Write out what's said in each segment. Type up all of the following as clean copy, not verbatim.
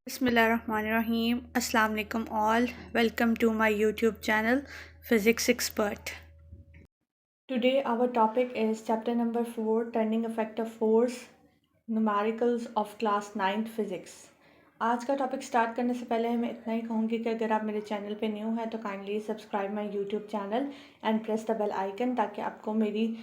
Bismillahirrahmanirrahim. Assalamu alaikum all. Welcome to my YouTube channel Physics Expert. Today our topic is chapter number 4, Turning Effect of Force, Numericals of Class 9th Physics. आज का topic start करने से पहले मैं इतना ही कहूँगी कि अगर आप मेरे चैनल पे न्यू हैं तो kindly subscribe my YouTube channel and press the bell icon, ताकि आपको मेरी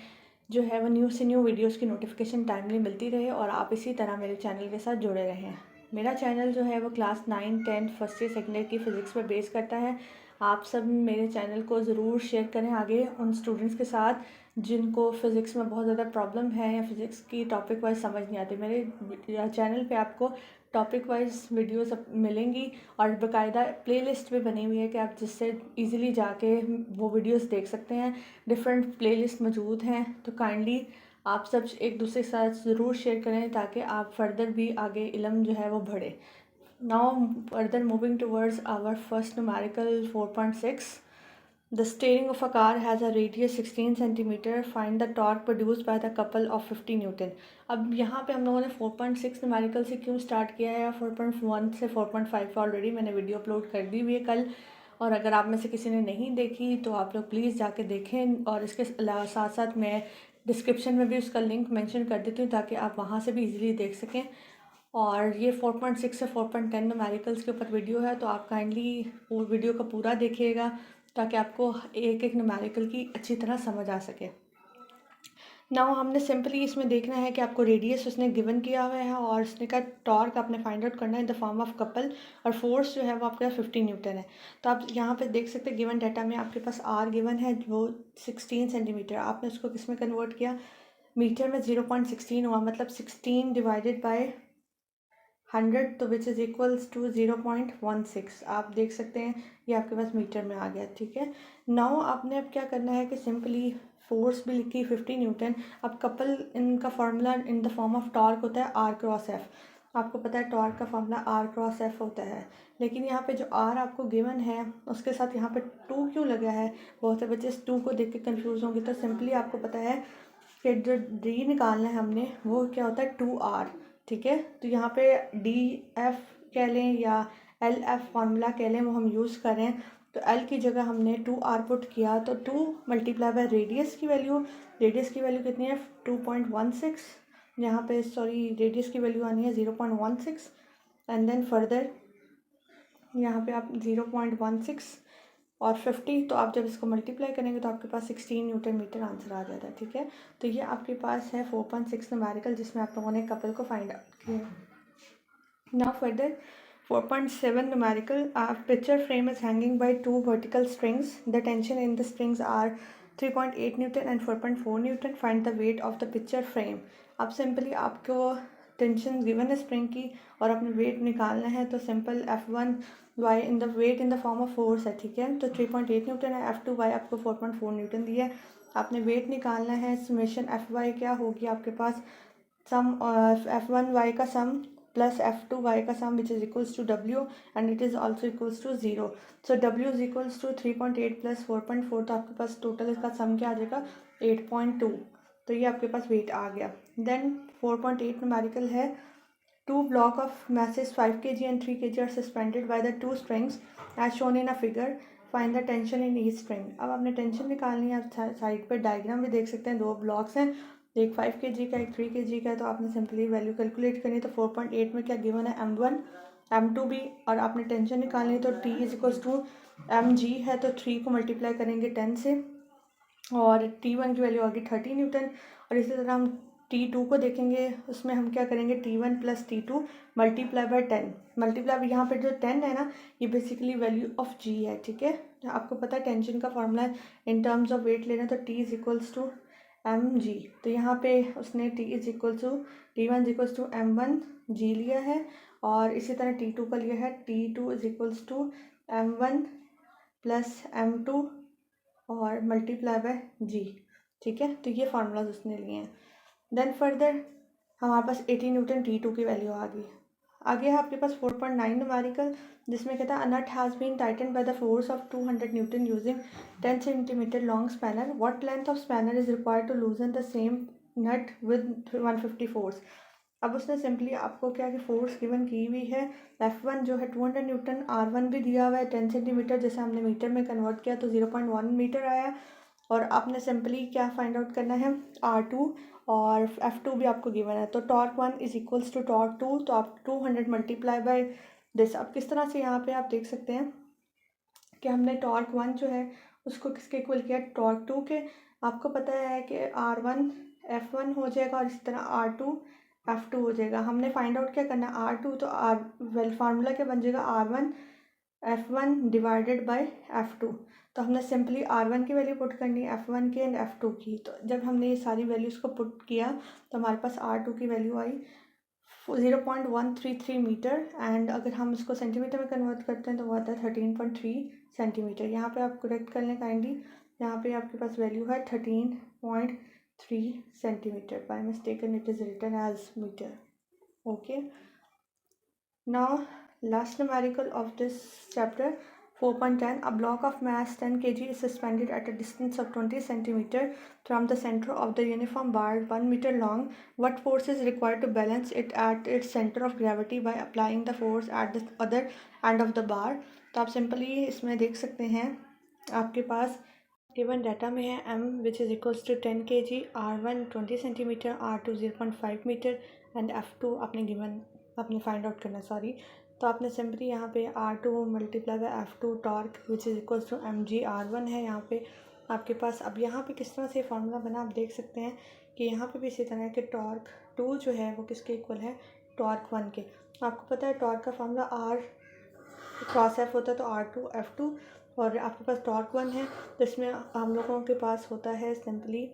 जो है वो न्यू से न्यू वीडियोस की नोटिफिकेशन टाइमली मिलती रहे और आप इसी तरह मेरे चैनल के साथ जुड़े रहें। मेरा चैनल जो है वो class 9, 10th, first year second year की फ़िज़िक्स पर बेस करता है। आप सब मेरे चैनल को ज़रूर शेयर करें आगे उन स्टूडेंट्स के साथ जिनको फ़िज़िक्स में बहुत ज़्यादा प्रॉब्लम है या फ़िज़िक्स की टॉपिक वाइज समझ नहीं आती। मेरे चैनल पे आपको टॉपिक वाइज वीडियोस मिलेंगी और बाकायदा प्लेलिस्ट भी बनी हुई है कि आप जिससे इजीली जाके वो वीडियोस देख सकते हैं। डिफरेंट प्लेलिस्ट मौजूद हैं, तो काइंडली आप सब एक दूसरे के साथ ज़रूर शेयर करें ताकि आप फर्दर भी आगे इल्म जो है वो बढ़े। Now further moving towards our first numerical 4.6. The steering of a car has a radius 16 centimeter. Find the torque produced by the couple of 50 Newton. अब यहाँ पे हम लोगों ने 4.6 न्यूमेरिकल से क्यों स्टार्ट किया है, 4.1 से 4.5 ऑलरेडी मैंने वीडियो अपलोड कर दी हुई है कल, और अगर आप में से किसी ने नहीं देखी तो आप लोग प्लीज़ जाके देखें, और इसके साथ साथ मैं डिस्क्रिप्शन में भी उसका लिंक मेंशन कर देती हूँ ताकि आप वहाँ से भी इजीली देख सकें। और ये 4.6 से 4.10 न्यूमेरिकल्स के ऊपर वीडियो है, तो आप काइंडली वो वीडियो का पूरा देखिएगा ताकि आपको एक एक न्यूमेरिकल की अच्छी तरह समझ आ सके। नाउ हमने सिंपली इसमें देखना है कि आपको रेडियस उसने गिवन किया हुआ है और उसने का टॉर्क आपने फाइंड आउट करना है इन द फॉर्म ऑफ कपल, और फोर्स जो है वो आपका 50 न्यूटन है। तो आप यहाँ पे देख सकते हैं गिवन डाटा में आपके पास आर गिवन है वो 16 सेंटीमीटर। आपने उसको किस में कन्वर्ट किया, मीटर में 0.16 हुआ, मतलब 16 डिवाइडेड बाय 100, तो विच इज़ इक्वल्स टू 0.16। आप देख सकते हैं ये आपके पास मीटर में आ गया, ठीक है। नाउ आपने अब क्या करना है कि सिंपली फोर्स भी लिखी 50 न्यूटन। अब कपल इनका formula in the form of torque होता है आर क्रॉस एफ। आपको पता है टॉर्क का फार्मूला आर क्रॉस एफ होता है, लेकिन यहाँ पे जो आर आपको गिवन है उसके साथ यहाँ पे 2 क्यों लगा है। बहुत से बच्चे इस 2 को देख के कन्फ्यूज़ होंगे, तो सिंपली आपको पता है कि जो डी निकालना है हमने वो क्या होता है 2r, ठीक है। तो यहाँ पे डी एफ कह लें या एल एफ फार्मूला कह लें, वो हम यूज़ करें। तो एल की जगह हमने 2r पुट किया, तो 2 मल्टीप्लाई बाय रेडियस की वैल्यू। रेडियस की वैल्यू कितनी है 2.16, यहाँ पे सॉरी रेडियस की वैल्यू आनी है 0.16, एंड देन फर्दर यहाँ पे आप 0.16 और 50, तो आप जब इसको मल्टीप्लाई करेंगे तो आपके पास 16 न्यूटन मीटर आंसर आ जाता है, ठीक है। तो ये आपके पास है 4.6 न्यूमेरिकल जिसमें आप लोगों ने कपल को फाइंड आउट किया। Now further 4.7 numerical. A picture frame is hanging by 2 vertical strings. The tension in the strings are 3.8 Newton and 4.4 Newton. Find the weight of the picture frame. अब simply आपको tension given है spring की और अपने weight निकालना है, तो simple F1 y in the weight in the form of force है, ठीक है। तो 3.8 न्यूटन है, F2 y आपको 4.4 न्यूटन दिया है। आपने वेट निकालना है, समेशन Fy क्या होगी आपके पास, सम F1 y का सम प्लस F2 y का sum which is equals to W and it is also equals to 0। So W is equals to 3.8 plus 4.4, तो आपके पास टोटल इसका सम क्या आ जाएगा 8.2। तो ये आपके पास वेट आ गया। देन 4.8 न्यूमेरिकल है, 2 block of masses 5 kg and 3 kg are suspended by the 2 strings as shown in a figure. Find the tension in each string. अब आपने टेंशन निकालनी है। आप साइड पर डायग्राम भी देख सकते हैं, 2 ब्लॉक्स हैं, एक 5 kg का एक 3 kg का है। तो आपने सिंपली वैल्यू कैलकुलेट करनी है। तो 4.8 में क्या गिवन है M1 M2 भी, और आपने टेंशन निकालनी है तो T is equals to mg है, तो 3 को मल्टीप्लाई करेंगे 10 से और T1 की वैल्यू होगी 30 न्यूटन। और इसी तरह हम T2 को देखेंगे, उसमें हम क्या करेंगे T1 plus T2 multiply by 10। Multiply यहाँ पे जो 10 है ना, ये बेसिकली वैल्यू ऑफ G है, ठीक है। आपको पता है टेंशन का formula in terms of weight लेना, तो T is equals to mg। तो यहाँ पे उसने T is equal to T1 is equals to m1g लिया है, और इसी तरह T2 का लिया है T2 is equals to m1 plus m2 और मल्टीप्लाई बाय g, ठीक है। तो ये फार्मूलाज उसने लिए हैं। देन फर्दर हमारे पास 80 न्यूटन T2 की वैल्यू आ गई। आगे है आपके पास 4.9 न्यूमेरिकल, जिसमें कहता है a nut has been tighten by the force of 200 newton using 10 centimetre long spanner. What length of spanner is required to loosen the same nut with 150 force. अब उसने सिंपली आपको क्या कि फोर्स गिवन की हुई है, F1 जो है 200 न्यूटन, R1 भी दिया हुआ है 10 सेंटीमीटर, जैसे हमने मीटर में कन्वर्ट किया तो 0.1 मीटर आया। और आपने सिंपली क्या फाइंड आउट करना है, R2 और F2 भी आपको गिवन है। तो torque 1 is equals to torque 2, तो आप 200 मल्टीप्लाई बाय दिस। अब किस तरह से यहाँ पे आप देख सकते हैं कि हमने टॉर्क 1 जो है उसको किसके इक्वल किया, टॉर्क 2 के। आपको पता है कि R1 F1 हो जाएगा और इसी तरह R2 F2 हो जाएगा। हमने फाइंड आउट क्या करना है, R2 तो वेल फार्मूला क्या बन जाएगा, R1 F1 divided by F2। तो हमने सिंपली R1 की वैल्यू पुट करनी है, F1 की एंड F2 की। तो जब हमने ये सारी वैल्यूज़ को पुट किया तो हमारे पास R2 की वैल्यू आई 0.133 मीटर, एंड अगर हम इसको सेंटीमीटर में कन्वर्ट करते हैं तो वो आता है 13.3 सेंटीमीटर। यहाँ पे आप करेक्ट कर लें काइंडली, यहाँ पे आपके पास वैल्यू है 13.3 centimetre. By mistaken it is written as metre. Okay, now last numerical of this chapter 4.10. A block of mass 10 kg is suspended at a distance of 20 cm from the center of the uniform bar 1 meter long. What force is required to balance it at its center of gravity by applying the force at the other end of the bar? तो आप simply इसमें देख सकते हैं आपके पास given data में है m which is equals to 10 kg, R1 20 cm, R2 0.5 metre and F2 आपने फाइंड आउट करना, सॉरी। तो आपने सिंपली यहाँ पे R2 multiply by F2 torque which is equals to mg R1 है यहाँ पे आपके पास। अब यहाँ पे किस तरह से फार्मूला बना आप देख सकते हैं कि यहाँ पे भी इसी तरह है कि टॉर्क 2 जो है वो किसके इक्वल है, टॉर्क 1 के। आपको पता है टॉर्क का फार्मूला R क्रॉस F होता है तो R2 F2, और आपके पास टॉर्क 1 है तो इसमें हम लोगों के पास होता है सिंपली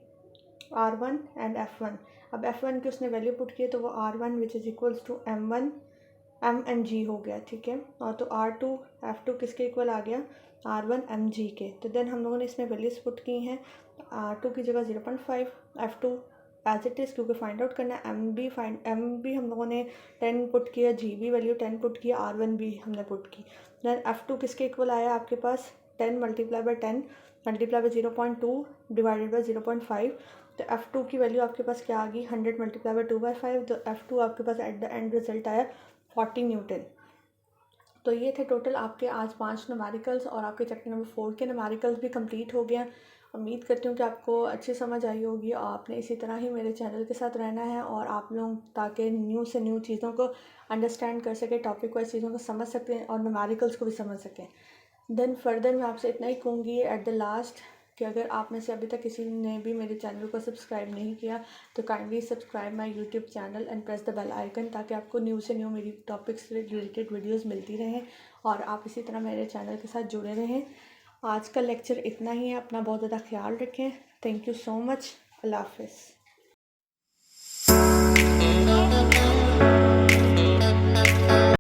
R1 एंड F1। अब F1 की उसने वैल्यू पुट की है तो वो R1 which is equals to M1 M and G हो गया, ठीक है। और तो R2 F2 किसके इक्वल आ गया, R1 MG के। तो देन हम लोगों ने इसमें वैल्यूज पुट की हैं, R2 की जगह 0.5, F2 एज इट इज़ क्योंकि फाइंड आउट करना है। M भी हम लोगों ने 10 पुट किया, G भी वैल्यू 10 पुट किया, R1 भी हमने पुट की। देन F2 किसके इक्वल आया आपके पास, 10 multiply by 10 multiply by 0.2 divided by 0.5। तो F2 की वैल्यू आपके पास क्या आ गई, 100 मल्टीप्लाई बाई 2/5। तो F2 आपके पास एट द एंड रिजल्ट आया 40 न्यूटन। तो ये थे टोटल आपके आज 5 न्यूमेरिकल्स, और आपके चैप्टर नंबर 4 के न्यूमेरिकल्स भी कंप्लीट हो गया। उम्मीद करती हूँ कि आपको अच्छी समझ आई होगी। आपने इसी तरह ही मेरे चैनल के साथ रहना है और आप लोग ताकि न्यू से न्यू चीज़ों को अंडरस्टैंड कर सकें, टॉपिक वाइज चीज़ों को समझ सकें और न्यूमेरिकल्स को भी समझ सकें। देन फर्दर मैं आपसे इतना ही कहूँगी एट द लास्ट कि अगर आप में से अभी तक किसी ने भी मेरे चैनल को सब्सक्राइब नहीं किया तो kindly subscribe my YouTube channel and press the bell icon, ताकि आपको न्यू से न्यू मेरी टॉपिक्स से रिलेटेड वीडियोस मिलती रहें और आप इसी तरह मेरे चैनल के साथ जुड़े रहें। आज का लेक्चर इतना ही है। अपना बहुत ज़्यादा ख्याल रखें। Thank you so much. अल्लाह हाफिज़।